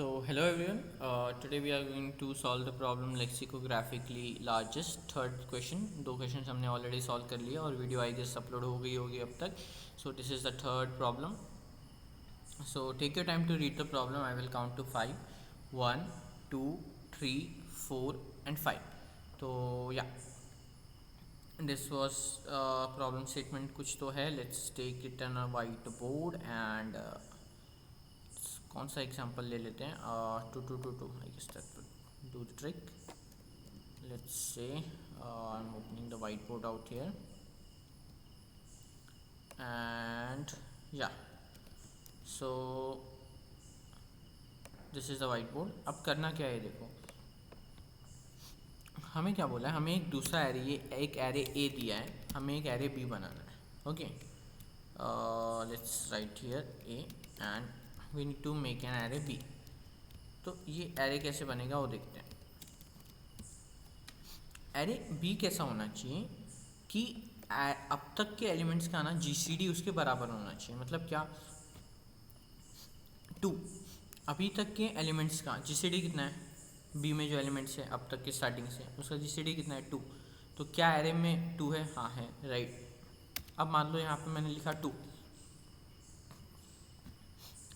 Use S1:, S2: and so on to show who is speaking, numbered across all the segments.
S1: So hello everyone. Today we are going to solve the problem lexicographically largest third question. दो questions हमने already solve कर लिया और video I guess upload हो गई होगी अब तक. So this is the third problem. So take your time to read the problem. I will count to 5. 1, 2, 3, 4 and 5. तो yeah. This was problem statement कुछ तो है. Let's take it on a whiteboard and कौन सा example ले लेते हैं. 2 I guess that do the trick. Let's say I am opening the whiteboard out here and yeah so this is the whiteboard. अब करना क्या है, देखो हमें क्या बोला है, हमें एक दूसरा एरे, ये एक एरे ए दिया है, हमें एक एरे बी बनाना है. Okay, let's write here A and we need to make an array B. तो ये एरे कैसे बनेगा वो देखते हैं. एरे बी कैसा होना चाहिए कि अब तक के एलिमेंट्स का ना जीसीडी उसके बराबर होना चाहिए. मतलब क्या, 2 अभी तक के एलिमेंट्स का जीसीडी कितना है, बी में जो एलिमेंट्स है अब तक के स्टार्टिंग से उसका जीसीडी कितना है, 2. तो क्या एरे में 2 है? हाँ है, राइट. अब मान लो यहाँ पे मैंने लिखा 2.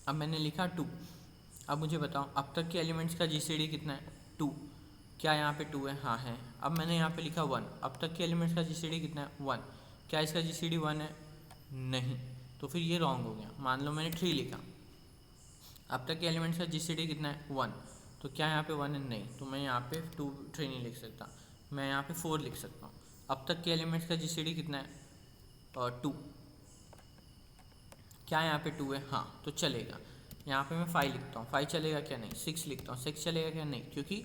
S1: अब मैंने लिखा 2. अब मुझे बताओ अब तक के एलिमेंट्स का जीसीडी कितना है, 2. क्या यहाँ पे 2 है? हाँ है. अब मैंने यहाँ पे लिखा 1. अब तक के एलिमेंट्स का जीसीडी कितना है, 1. क्या इसका जीसीडी 1 है? नहीं. तो फिर ये रॉन्ग हो गया. मान लो मैंने 3 लिखा, अब तक के एलिमेंट्स का जीसीडी कितना है, 1. तो क्या यहाँ पे 1 है? नहीं. तो मैं यहाँ पे 2 3 नहीं लिख सकता, मैं यहाँ पे 4 लिख सकता हूँ. अब तक के एलिमेंट्स का जीसीडी कितना है, 2. क्या यहाँ पे 2 है? हाँ, तो चलेगा. यहाँ पे मैं 5 लिखता हूँ, 5 चलेगा क्या? नहीं. 6 लिखता हूँ, 6 चलेगा क्या? नहीं, क्योंकि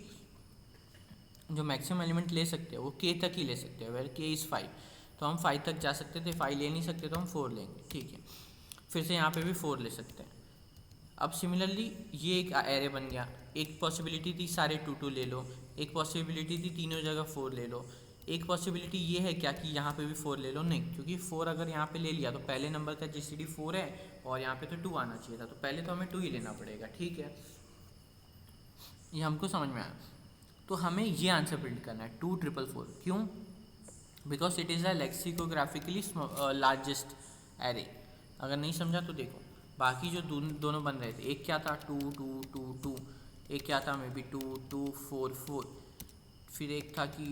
S1: जो मैक्सिमम एलिमेंट ले सकते हैं वो k तक ही ले सकते हैं. वेर k इज़ 5, तो हम 5 तक जा सकते थे. 5 ले नहीं सकते तो हम 4 लेंगे. ठीक है, फिर से यहाँ पे भी 4 ले सकते हैं. अब सिमिलरली ये एक एरे बन गया. एक पॉसिबिलिटी थी सारे 2 ले लो, एक पॉसिबिलिटी थी तीनों जगह 4 ले लो, एक पॉसिबिलिटी ये है क्या कि यहाँ पे भी 4 ले लो. नहीं, क्योंकि 4 अगर यहाँ पे ले लिया तो पहले नंबर का जीसीडी 4 है और यहाँ पे तो 2 आना चाहिए था, तो पहले तो हमें 2 ही लेना पड़ेगा. ठीक है, ये हमको समझ में आया. तो हमें ये आंसर प्रिंट करना है 2444. क्यों? Because it is a lexicographically largest array. अगर नहीं समझा तो देखो, बाकी जो दोनों बन रहे थे, एक क्या था 2 2 2 2, एक क्या था मे बी 2 2 4 4, फिर एक था कि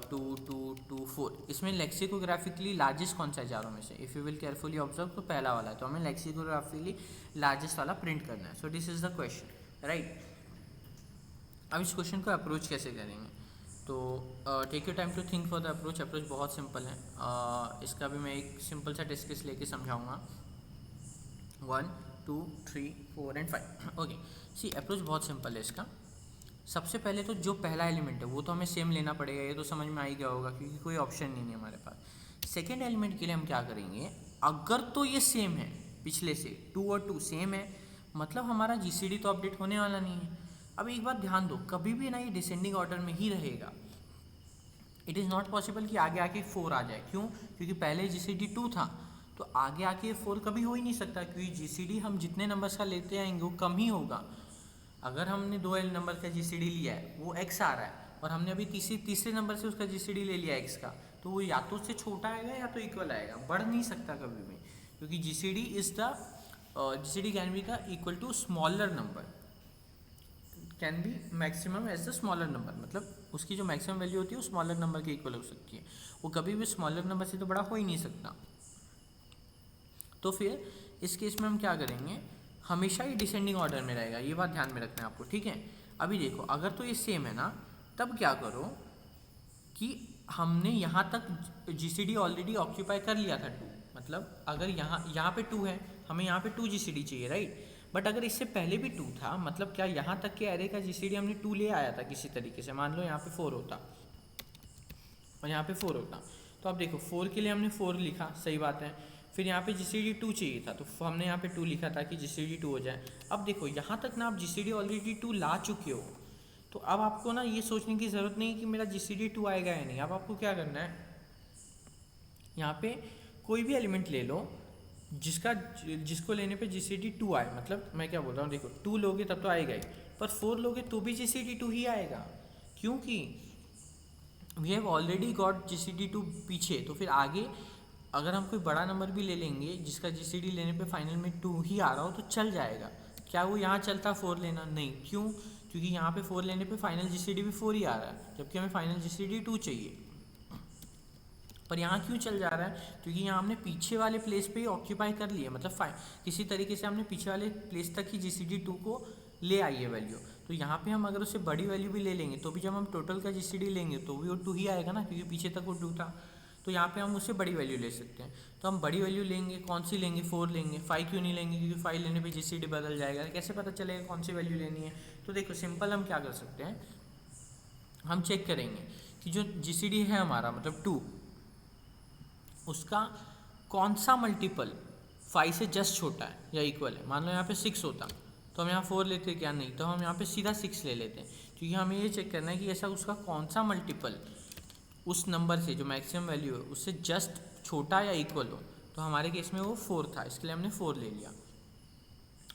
S1: 2 2 2 4. इसमें लेक्सिकोग्राफिकली लार्जेस्ट कौन सा है चारों में से? If you will carefully observe तो पहला वाला है. तो हमें लेक्सिकोग्राफिकली लार्जेस्ट वाला प्रिंट करना है. So this is the question, right. अब इस क्वेश्चन को अप्रोच कैसे करेंगे? तो take your time to think for the approach. Approach बहुत सिंपल है. इसका भी मैं एक सिंपल सा टेस्ट केस लेके समझाऊंगा. 1 2 3 4 एंड 5. ओके, सी अप्रोच बहुत सिंपल है इसका. सबसे पहले तो जो पहला एलिमेंट है वो तो हमें सेम लेना पड़ेगा, ये तो समझ में आ ही गया होगा क्योंकि कोई ऑप्शन नहीं है हमारे पास. सेकेंड एलिमेंट के लिए हम क्या करेंगे, अगर तो ये सेम है पिछले से, 2 और 2 सेम है, मतलब हमारा जीसीडी तो अपडेट होने वाला नहीं है. अब एक बात ध्यान दो, कभी भी ना ये डिसेंडिंग ऑर्डर में ही रहेगा. इट इज़ नॉट पॉसिबल कि आगे आके 4 आ जाए. क्यों? क्योंकि पहले जीसीडी 2 था, तो आगे आके 4 कभी हो ही नहीं सकता, क्योंकि जीसीडी हम जितने नंबर्स का लेते आएंगे वो कम ही होगा. अगर हमने 2 नंबर का जीसीडी लिया है, वो x आ रहा है, और हमने अभी तीसरे नंबर से उसका जीसीडी ले लिया x का, तो वो या तो उससे छोटा आएगा या तो इक्वल आएगा, बढ़ नहीं सकता कभी भी. क्योंकि GCD can be the equal to smaller number, can be maximum as the smaller number. मतलब उसकी जो मैक्सिमम वैल्यू होती है वो स्मॉलर नंबर के इक्वल हो सकती है. वो कभी भी स्मॉलर नंबर से तो बड़ा हो ही नहीं सकता. तो फिर इस केस में हम क्या करेंगे, हमेशा ही डिसेंडिंग ऑर्डर में रहेगा. ये बात ध्यान में रखना है आपको. ठीक है, अभी देखो अगर तो ये सेम है ना, तब क्या करो कि हमने यहाँ तक जीसीडी ऑलरेडी ऑक्यूपाई कर लिया था 2. मतलब अगर यहाँ पे 2 है, हमें यहाँ पे 2 जीसीडी चाहिए, राइट. बट अगर इससे पहले भी 2 था, मतलब क्या यहाँ तक के एरे का जीसीडी हमने 2 ले आया था किसी तरीके से. मान लो यहाँ पे 4 होता और यहाँ पे 4 होता, तो अब देखो 4 के लिए हमने 4 लिखा, सही बात है. फिर यहाँ पे जीसीडी 2 चाहिए था, तो हमने यहाँ पे 2 लिखा था कि जीसीडी 2 हो जाए. अब देखो यहाँ तक ना आप जीसीडी ऑलरेडी 2 ला चुके हो, तो अब आपको ना ये सोचने की ज़रूरत नहीं कि मेरा जीसीडी 2 आएगा या नहीं. अब आपको क्या करना है, यहाँ पे कोई भी एलिमेंट ले लो जिसका जिसको लेने पे GCD 2 आए, मतलब मैं क्या बोल रहा हूँ, देखो 2 लोगे तब तो आएगा ही, पर 4 लोगे तो भी GCD 2 ही आएगा, क्योंकि we have already got GCD 2 पीछे। तो फिर आगे अगर हम कोई बड़ा नंबर भी ले लेंगे जिसका GCD लेने पे फाइनल में 2 ही आ रहा हो तो चल जाएगा। क्या वो यहाँ चलता 4 लेना? नहीं। क्यों? क्योंकि यहाँ पे 4 लेने पे फाइनल GCD भी 4 ही आ रहा है, जबकि हमें फाइनल GCD 2 चाहिए। पर यहाँ क्यों चल जा रहा है? क्योंकि यहाँ हमने पीछे वाले प्लेस पे ही ऑक्यूपाई कर लिया, मतलब किसी तरीके से हमने पीछे वाले प्लेस तक ही GCD 2 को ले आई है वैल्यू। तो यहाँ पे हम अगर उससे बड़ी वैल्यू भी ले लेंगे तो भी जब हम टोटल का GCD लेंगे तो भी वो 2 ही आएगा ना, क्योंकि पीछे तक वो 2 था। तो यहाँ पे हम उससे बड़ी वैल्यू ले सकते हैं। तो हम बड़ी वैल्यू लेंगे, कौन सी लेंगे? 4 लेंगे। 5 क्यों नहीं लेंगे? क्योंकि 5 लेने पे GCD बदल जाएगा। कैसे पता चलेगा कौन सी वैल्यू लेनी है? तो देखो सिंपल हम क्या कर सकते हैं, हम चेक करेंगे कि जो GCD है हमारा मतलब 2, उसका कौन सा मल्टीपल 5 से जस्ट छोटा है या इक्वल है। मान लो यहाँ पे 6 होता तो हम यहाँ 4 लेते, क्या? नहीं। तो हम यहाँ पे सीधा 6 ले लेते हैं, क्योंकि हमें ये चेक करना है कि ऐसा उसका कौन सा मल्टीपल उस नंबर से जो मैक्सिमम वैल्यू है उससे जस्ट छोटा या इक्वल हो। तो हमारे केस में वो 4 था, इसके लिए हमने 4 ले लिया।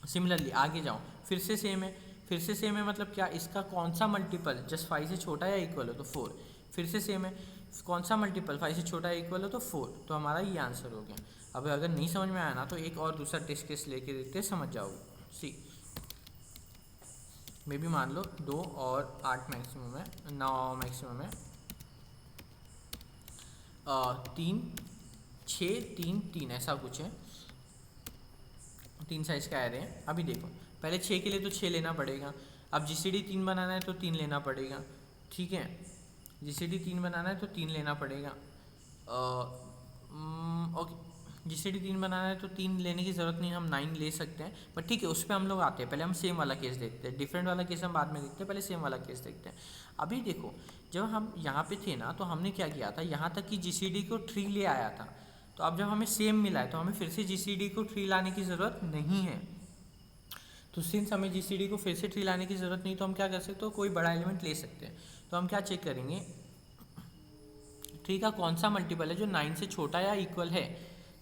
S1: सिमिलरली आगे जाओ, फिर से सेम है, फिर से सेम है मतलब क्या? इसका कौन सा मल्टीपल जस्ट 5 से छोटा या इक्वल हो, तो 4। फिर से सेम है, कौन सा मल्टीपल 5 से छोटा या इक्वल हो, तो 4। तो हमारा ये आंसर हो गया। अब अगर नहीं समझ में आया ना तो एक और दूसरा टेस्ट केस लेके देखते, समझ जाओगे। सी मे बी मान लो 2 और 8 मैक्सिमम है, 9 मैक्सिमम है, 3 6 3 3 ऐसा कुछ है, 3 साइज का एरे हैं। अभी देखो पहले 6 के लिए तो 6 लेना पड़ेगा। अब GCD 3 बनाना है तो 3 लेना पड़ेगा, ठीक है। GCD 3 बनाना है तो 3 लेना पड़ेगा। ओके, GCD 3 बनाना है तो 3 लेने की ज़रूरत नहीं, हम 9 ले सकते हैं। पर ठीक है, उस पर हम लोग आते हैं। पहले हम सेम वाला केस देखते हैं, डिफरेंट वाला केस हम बाद में देखते हैं, पहले सेम वाला केस देखते हैं। अभी देखो जब हम यहाँ पे थे ना तो हमने क्या किया था, यहाँ तक कि GCD को 3 ले आया था। तो अब जब हमें सेम मिला है तो हमें फिर से GCD को 3 लाने की ज़रूरत नहीं है। तो सिंस हमें GCD को फिर से 3 लाने की ज़रूरत नहीं, तो हम क्या कर सकते हो, कोई बड़ा एलिमेंट ले सकते हैं। तो हम क्या चेक करेंगे, 3 का कौन सा मल्टीपल है जो 9 से छोटा या इक्वल है,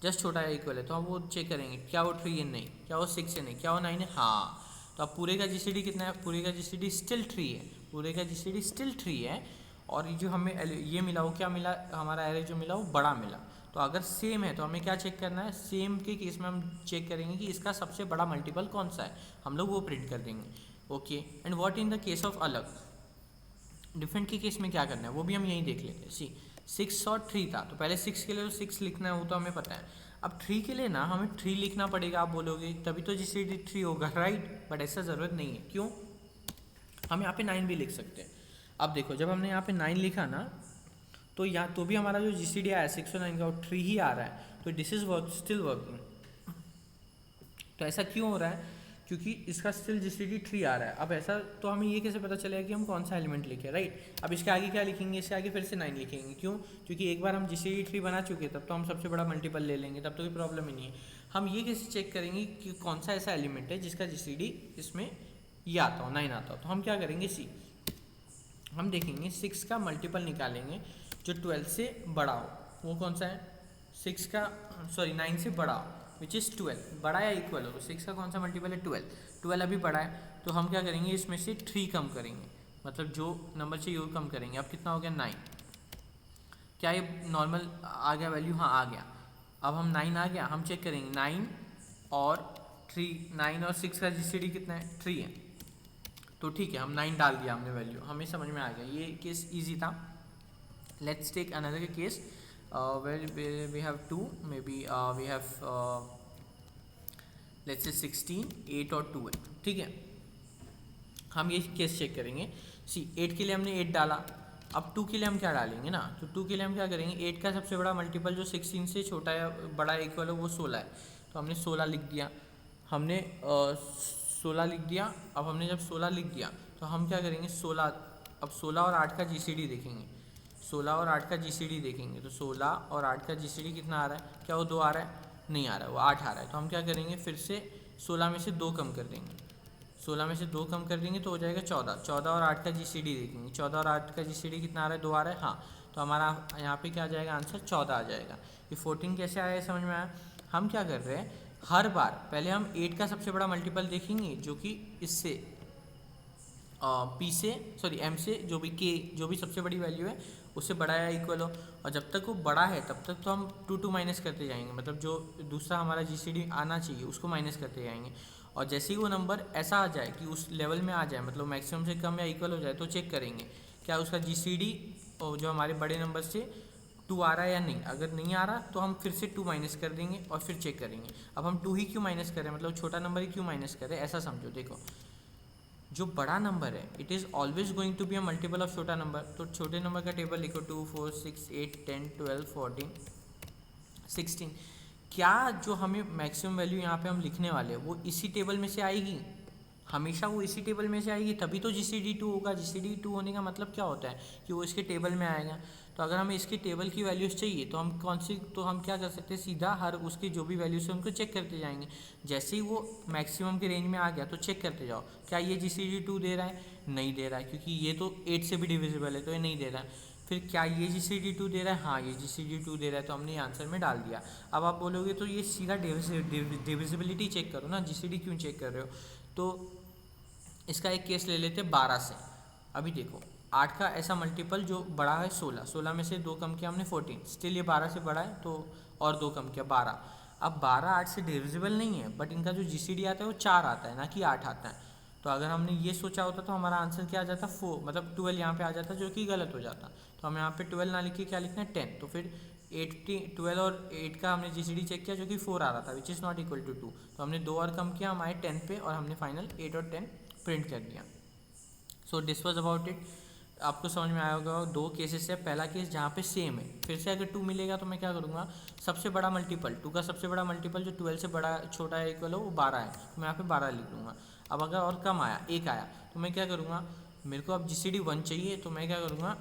S1: जस्ट छोटा या इक्वल है। तो हम वो चेक करेंगे, क्या वो 3 है? नहीं। क्या वो 6 है? नहीं। क्या वो 9 है? हाँ। तो अब पूरे का GCD कितना है? पूरे का GCD स्टिल 3 है, पूरे का GCD स्टिल 3 है। और ये जो हमें ये मिला, वो क्या मिला, हमारा एरे जो मिला वो बड़ा मिला। तो अगर सेम है तो हमें क्या चेक करना है, सेम के केस में हम चेक करेंगे कि इसका सबसे बड़ा मल्टीपल कौन सा है, हम लोग वो प्रिंट कर देंगे। Okay, and what in the case of अलग, डिफरेंट के केस में क्या करना है वो भी हम यहीं देख लेते हैं। सी 6 और 3 था, तो पहले 6 के लिए तो 6 लिखना है, वो तो हमें पता है। अब 3 के लिए ना हमें 3 लिखना पड़ेगा, आप बोलोगे तभी तो GCD 3 होगा, राइट। बट ऐसा ज़रूरत नहीं है। क्यों? हम यहाँ पे 9 भी लिख सकते हैं। अब देखो जब हमने यहाँ पे 9 लिखा ना तो यहाँ तो भी हमारा जो GCD आया 6 और 9 का वो 3 ही आ रहा है, तो this is work still working. तो ऐसा क्यों हो रहा है? क्योंकि इसका स्टिल GCD 3 आ रहा है। अब ऐसा तो हमें ये कैसे पता चलेगा कि हम कौन सा एलिमेंट लिखे, राइट। अब इसके आगे क्या लिखेंगे, इसके आगे फिर से 9 लिखेंगे। क्यों? क्योंकि एक बार हम GCD 3 बना चुके हैं, तब तो हम सबसे बड़ा मल्टीपल ले लेंगे, तब तो कोई प्रॉब्लम ही नहीं है। हम ये कैसे चेक करेंगे कि कौन सा ऐसा एलिमेंट है जिसका GCD इसमें ये आता हो, 9 आता हो। तो हम क्या करेंगे, सी हम देखेंगे 6 का मल्टीपल निकालेंगे जो 12 से बड़ा हो। वो कौन सा है? 6 का 9 से बड़ा हो, विच इज़ 12, बड़ा या इक्वल हो। तो 6 का कौन सा मल्टीपल है? 12। 12 अभी बड़ा है, तो हम क्या करेंगे, इसमें से 3 कम करेंगे, मतलब जो नंबर चाहिए वो कम करेंगे। अब कितना हो गया? 9। क्या ये नॉर्मल आ गया वैल्यू? हाँ आ गया। अब हम 9 आ गया, हम चेक करेंगे 9 और 3, 9 और 6 का GCD कितना है? 3 है। तो ठीक है, हम 9 डाल दिया हमने वैल्यू, हमें समझ में आ गया। ये केस इजी था। Let's take another case where we have 2, maybe we have let's say 16, 8 और 2 है, ठीक है। हम ये केस चेक करेंगे। सी 8 के लिए हमने 8 डाला, अब 2 के लिए हम क्या डालेंगे ना, तो 2 के लिए हम क्या करेंगे, 8 का सबसे बड़ा मल्टीपल जो 16 से छोटा या बड़ा इक्वल है वो 16 है। तो हमने 16 लिख दिया, हमने 16 लिख दिया। अब हमने जब 16 लिख दिया तो हम क्या करेंगे, 16, अब 16 और 8 का GCD देखेंगे, 16 और 8 का GCD देखेंगे। तो 16 और 8 का GCD कितना आ रहा है? क्या वो 2 आ रहा है? नहीं आ रहा है, वो 8 आ रहा है। तो हम क्या करेंगे, फिर से 16 में से 2 कम कर देंगे, 16 में से 2 कम कर देंगे तो हो जाएगा 14। 14 और 8 का GCD देखेंगे, 14 और 8 का GCD कितना आ रहा है? 2 आ रहा है, हाँ। तो हमारा यहाँ पे क्या आ जाएगा आंसर? 14 आ जाएगा। ये 14 कैसे आया है समझ में आया? हम क्या कर रहे हैं, हर बार पहले हम 8 का सबसे बड़ा मल्टीपल देखेंगे जो कि इससे पी से सॉरी एम से जो भी के जो भी सबसे बड़ी वैल्यू है उससे बड़ा या इक्वल हो, और जब तक वो बड़ा है तब तक तो हम टू माइनस करते जाएंगे, मतलब जो दूसरा हमारा जीसीडी आना चाहिए उसको माइनस करते जाएंगे। और जैसे ही वो नंबर ऐसा आ जाए कि उस लेवल में आ जाए, मतलब मैक्सिमम से कम या इक्वल हो जाए, तो चेक करेंगे क्या उसका जीसीडी जो हमारे बड़े नंबर से 2 आ रहा है या नहीं। अगर नहीं आ रहा तो हम फिर से 2 माइनस कर देंगे और फिर चेक करेंगे। अब हम 2 ही क्यों माइनस करें, मतलब छोटा नंबर ही क्यों माइनस करें, ऐसा समझो। देखो जो बड़ा नंबर है it is always going to be a multiple of छोटा नंबर, तो छोटे नंबर का टेबल लिखो 2 4 6 8 10 12 14 16। क्या जो हमें मैक्सिमम वैल्यू यहाँ पे हम लिखने वाले हैं वो इसी टेबल में से आएगी, हमेशा वो इसी टेबल में से आएगी, तभी तो GCD 2 होगा। GCD 2 होने का मतलब क्या होता है कि वो इसके टेबल में आएगा। तो अगर हमें इसके टेबल की वैल्यूज़ चाहिए तो हम कौन सी, तो हम क्या कर सकते हैं, सीधा हर उसकी जो भी वैल्यूज़ है उनको चेक करते जाएंगे। जैसे ही वो मैक्सिमम के रेंज में आ गया तो चेक करते जाओ क्या ये GCD 2 दे रहा है, नहीं दे रहा है, क्योंकि ये तो 8 से भी डिविजिबल है तो ये नहीं दे रहा है। फिर क्या ये GCD 2 दे रहा है, हाँ ये GCD 2 दे रहा है, तो हमने आंसर में डाल दिया। अब आप बोलोगे तो ये सीधा डिविजिबिलिटी चेक करो ना, GCD क्यों चेक कर रहे हो। तो इसका एक केस ले लेते 12 से। अभी देखो 8 का ऐसा मल्टीपल जो बड़ा है 16, 16 में से 2 कम किया हमने 14, स्टिल ये 12 से बड़ा है तो और 2 कम किया 12। अब 12 8 से डिविजिबल नहीं है, बट इनका जो GCD आता है वो 4 आता है ना कि 8 आता है। तो अगर हमने ये सोचा होता तो हमारा आंसर क्या आ जाता, 4 मतलब 12 यहाँ पे आ जाता, जो कि गलत हो जाता। तो हम यहाँ पे 12 ना लिख के क्या लिखना है 10। तो फिर 12 और 8 का हमने GCD चेक किया जो कि 4 आ रहा था, which is not equal to 2। तो हमने 2 और कम किया, हम आए 10 पे और हमने फाइनल 8 और 10 प्रिंट कर दिया। So this was about it. आपको समझ में आया होगा, दो केसेस है। पहला केस जहाँ पे सेम है, फिर से अगर 2 मिलेगा तो मैं क्या करूँगा, सबसे बड़ा मल्टीपल 2 का सबसे बड़ा मल्टीपल जो 12 से बड़ा छोटा है इक्वल हो वो 12 है, तो मैं यहाँ पे 12 लिख दूँगा। अब अगर और कम आया 1 आया तो मैं क्या करूँगा, मेरे को अब GCD 1 चाहिए तो मैं क्या करूँगा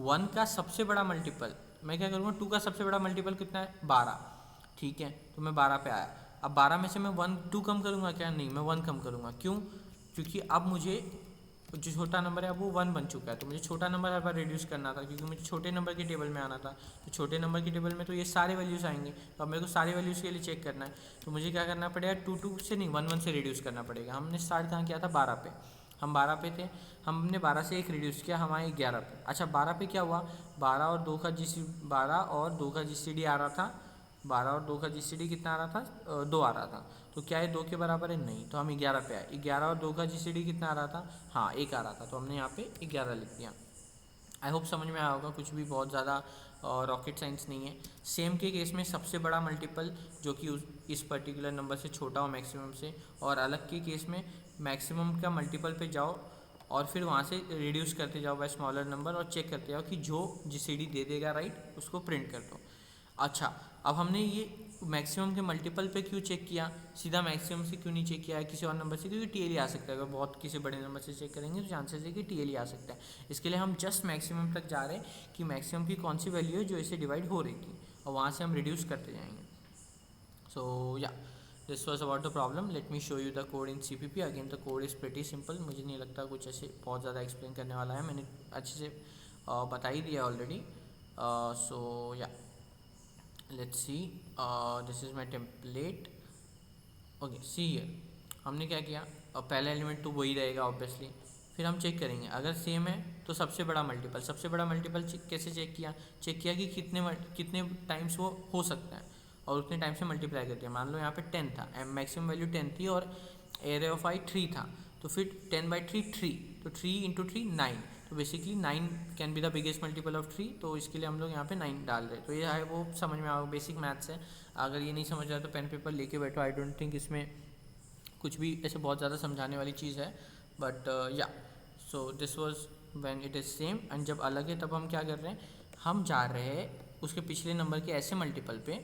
S1: 1 का सबसे बड़ा मल्टीपल, मैं क्या करूँगा 2 का सबसे बड़ा मल्टीपल कितना है 12, ठीक है। तो मैं 12 पे आया। अब 12 में से मैं 2 कम करूँगा क्या, नहीं मैं 1 कम करूँगा। क्यों, क्योंकि अब मुझे जो छोटा नंबर है अब वो 1 बन चुका है, तो मुझे छोटा नंबर हर बार रिड्यूस करना था, क्योंकि मुझे छोटे नंबर के टेबल में आना था। तो छोटे नंबर के टेबल में तो ये सारे वैल्यूज़ आएंगे, तो अब मेरे को सारे वैल्यूज़ के लिए चेक करना है। तो मुझे क्या करना पड़ेगा, 2 से नहीं 1 से रिड्यूस करना पड़ेगा। हमने स्टार्ट कहाँ किया था 12 पे, हम 12 पे थे, हमने 12 से 1 रिड्यूस किया, हमारे 11 पे। अच्छा 12 पे क्या हुआ, 12 और 2 का GCD आ रहा था, 12 और 2 का GCD कितना आ रहा था, 2 आ रहा था। तो क्या है 2 के बराबर है, नहीं, तो हम 11 पे आए। 11 और 2 का GCD कितना आ रहा था, हाँ 1 आ रहा था, तो हमने यहाँ पे 11 लिख दिया। आई होप समझ में आया होगा, कुछ भी बहुत ज़्यादा रॉकेट साइंस नहीं है। सेम के केस में सबसे बड़ा मल्टीपल जो कि इस पर्टिकुलर नंबर से छोटा हो मैक्सिमम से, और अलग के केस में मैक्सिमम का मल्टीपल पे जाओ और फिर वहाँ से रिड्यूस करते जाओ बाय स्मॉलर नंबर और चेक करते जाओ कि जो GCD दे देगा राइट उसको प्रिंट कर दो। अच्छा अब हमने ये मैक्सिमम के मल्टीपल पे क्यों चेक किया, सीधा मैक्सिमम से क्यों नहीं चेक किया है किसी और नंबर से, क्योंकि TLE आ सकता है। अगर बहुत किसी बड़े नंबर से चेक करेंगे तो चांसेस है कि TLE आ सकता है। इसके लिए हम जस्ट मैक्सिमम तक जा रहे हैं कि मैक्सिमम की कौन सी वैल्यू है जो इसे डिवाइड हो रही थी, और वहाँ से हम रिड्यूस करते जाएंगे। सो yeah this was about the problem. Let me show you the code in CPP। Again the code is pretty simple, मुझे नहीं लगता कुछ ऐसे बहुत ज़्यादा एक्सप्लेन करने वाला है, मैंने अच्छे से बता ही दिया ऑलरेडी। सो या let's see, this is my template. Okay see here, हमने क्या किया, अब पहला एलिमेंट तो वही रहेगा ऑब्वियसली। फिर हम चेक करेंगे अगर सेम है तो सबसे बड़ा मल्टीपल, सबसे बड़ा मल्टीपल कैसे चेक किया, चेक किया कि कितने टाइम्स वो हो सकता है और उतने टाइम से मल्टीप्लाई कर दिया। मान लो यहाँ पे 10 था, मैक्सिमम वैल्यू 10 थी और एरे ऑफ आई 3 था, तो फिर 10/3 3, तो 3 × 3 9, तो basically 9 can be the biggest multiple of 3, तो इसके लिए हम लोग यहाँ पे 9 डाल रहे हैं। तो ये है वो समझ में आओ, बेसिक मैथ्स है। अगर ये नहीं समझ रहा तो पेन पेपर लेके बैठो, आई डोंट थिंक इसमें कुछ भी ऐसे बहुत ज़्यादा समझाने वाली चीज़ है। बट या so this was when it is same, and जब अलग है तब हम क्या कर रहे हैं, हम जा रहे हैं उसके पिछले नंबर के ऐसे मल्टीपल पे,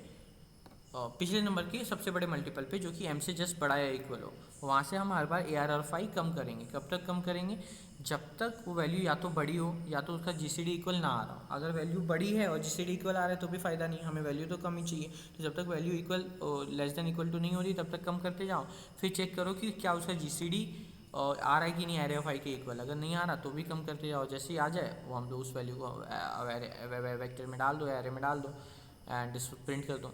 S1: पिछले नंबर के सबसे बड़े मल्टीपल पे जो कि m से जस्ट बड़ा या इक्वल हो, वहाँ से हम हर बार ARR5 कम करेंगे। कब तक कम करेंगे, जब तक वो वैल्यू या तो बड़ी हो या तो उसका GCD इक्वल ना आ रहा हो। अगर वैल्यू बड़ी है और GCD इक्वल आ रहा है तो भी फ़ायदा नहीं, हमें वैल्यू तो कम ही चाहिए। तो जब तक value equal less than equal to नहीं हो रही तब तक कम करते जाओ। फिर चेक करो कि क्या उसका GCD आ रहा है कि नहीं एरे ऑफ आई के इक्वल। अगर नहीं आ रहा तो भी कम करते जाओ, जैसे ही आ जाए वो हम लोग उस वैल्यू को वेक्टर में डाल दो, एरे में डाल दो एंड प्रिंट कर दो।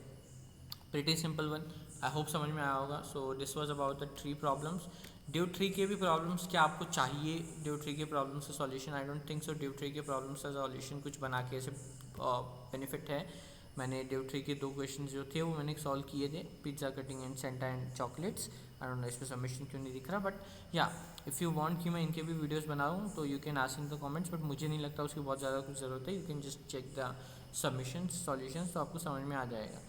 S1: Pretty simple one, I hope समझ में आया होगा. So this was about the 3 problems. Due tree के भी प्रॉब्लम्स क्या आपको चाहिए? ड्यू ट्री के प्रॉब्लम्स का solution I don't think so. Due tree के प्रॉब्लम्स का सॉल्यूशन कुछ बना के ऐसे बेनिफिट है. मैंने ड्यू ट्री के 2 क्वेश्चन जो थे वो मैंने सॉल्व किए थे, pizza cutting and Santa and chocolates. I don't know इसमें सबमिशन क्यों नहीं दिख रहा, बट या इफ़ यू वांट कि मैं इनके भी वीडियोस बनाऊँ तो you can ask in the comments, but मुझे नहीं लगता उसकी बहुत ज़्यादा कुछ ज़रूरत है. You can just check the submissions solutions, तो आपको समझ में आ जाएगा.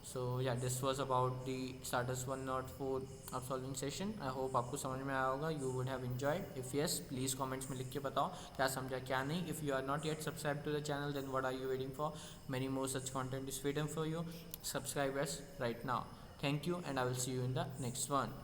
S1: So yeah this was about the starters 104 of solving session. I hope आपको समझ में आया होगा. You would have enjoyed. If yes, please comments में लिख के बताओ क्या समझा क्या नहीं. If you are not yet subscribe to the channel, then what are you waiting for? Many more such content is waiting for you. Subscribe us right now. Thank you, and I will see you in the next one.